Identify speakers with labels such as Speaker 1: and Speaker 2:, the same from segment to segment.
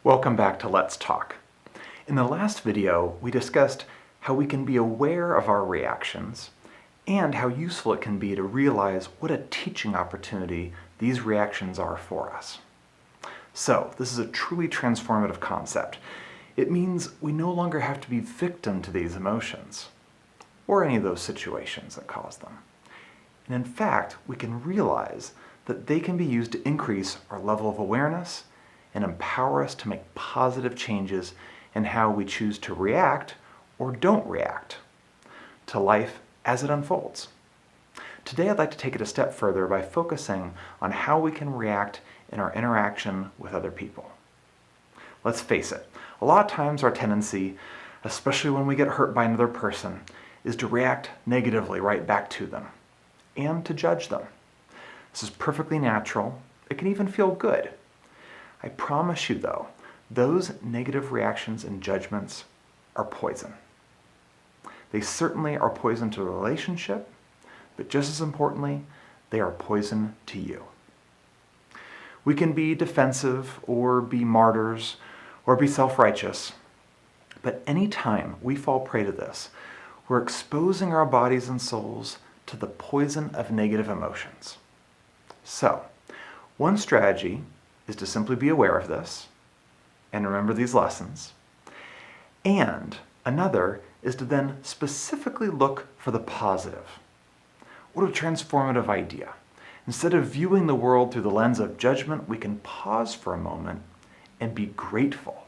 Speaker 1: Welcome back to Let's Talk. In the last video, we discussed how we can be aware of our reactions and how useful it can be to realize what a teaching opportunity these reactions are for us. So, this is a truly transformative concept. It means we no longer have to be victim to these emotions or any of those situations that cause them. And in fact, we can realize that they can be used to increase our level of awareness and empower us to make positive changes in how we choose to react or don't react to life as it unfolds. Today I'd like to take it a step further by focusing on how we can react in our interaction with other people. Let's face it, a lot of times our tendency, especially when we get hurt by another person, is to react negatively right back to them and to judge them. This is perfectly natural. It can even feel good. I promise you though, those negative reactions and judgments are poison. They certainly are poison to the relationship, but just as importantly, they are poison to you. We can be defensive or be martyrs or be self-righteous, but anytime we fall prey to this, we're exposing our bodies and souls to the poison of negative emotions. So, one strategy is to simply be aware of this and remember these lessons. And another is to then specifically look for the positive. What a transformative idea. Instead of viewing the world through the lens of judgment, we can pause for a moment and be grateful,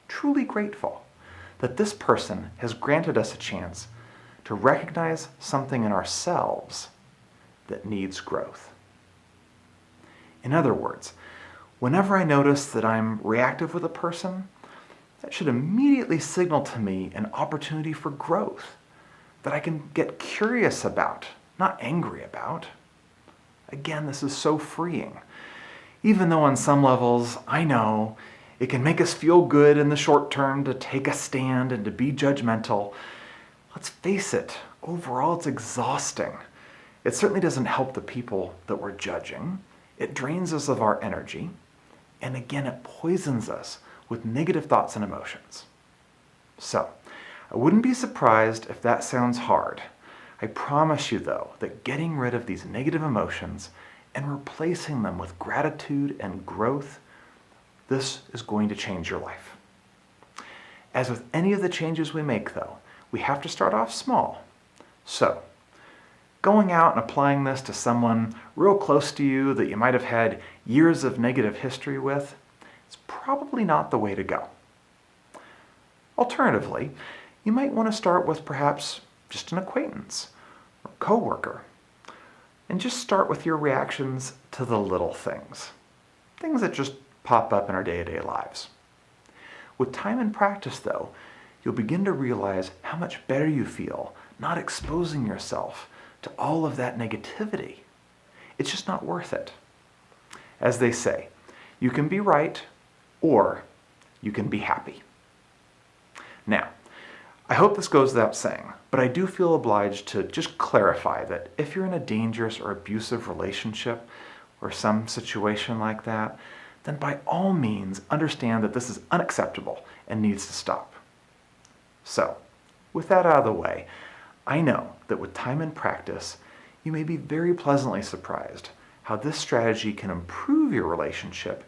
Speaker 1: truly grateful, that this person has granted us a chance to recognize something in ourselves that needs growth. In other words, whenever I notice that I'm reactive with a person, that should immediately signal to me an opportunity for growth that I can get curious about, not angry about. Again, this is so freeing. Even though on some levels, I know it can make us feel good in the short term to take a stand and to be judgmental, let's face it, overall it's exhausting. It certainly doesn't help the people that we're judging. It drains us of our energy, and again, it poisons us with negative thoughts and emotions. So, I wouldn't be surprised if that sounds hard. I promise you, though, that getting rid of these negative emotions and replacing them with gratitude and growth, this is going to change your life. As with any of the changes we make, though, we have to start off small. So, going out and applying this to someone real close to you that you might have had years of negative history with, it's probably not the way to go. Alternatively, you might want to start with perhaps just an acquaintance or coworker, and just start with your reactions to the little things that just pop up in our day-to-day lives. With time and practice, though, you'll begin to realize how much better you feel not exposing yourself to all of that negativity. It's just not worth it. As they say, you can be right or you can be happy. Now, I hope this goes without saying, but I do feel obliged to just clarify that if you're in a dangerous or abusive relationship or some situation like that, then by all means understand that this is unacceptable and needs to stop. So, with that out of the way, I know that with time and practice, you may be very pleasantly surprised how this strategy can improve your relationship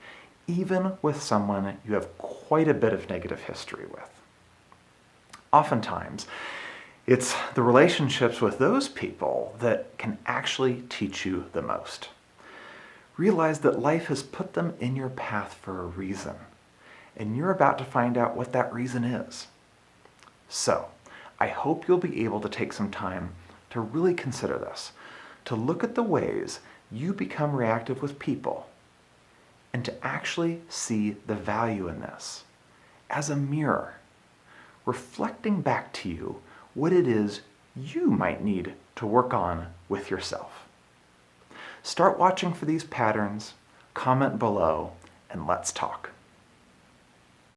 Speaker 1: even with someone you have quite a bit of negative history with. Oftentimes, it's the relationships with those people that can actually teach you the most. Realize that life has put them in your path for a reason, and you're about to find out what that reason is. So, I hope you'll be able to take some time to really consider this, to look at the ways you become reactive with people, and to actually see the value in this as a mirror, reflecting back to you what it is you might need to work on with yourself. Start watching for these patterns, comment below, and let's talk.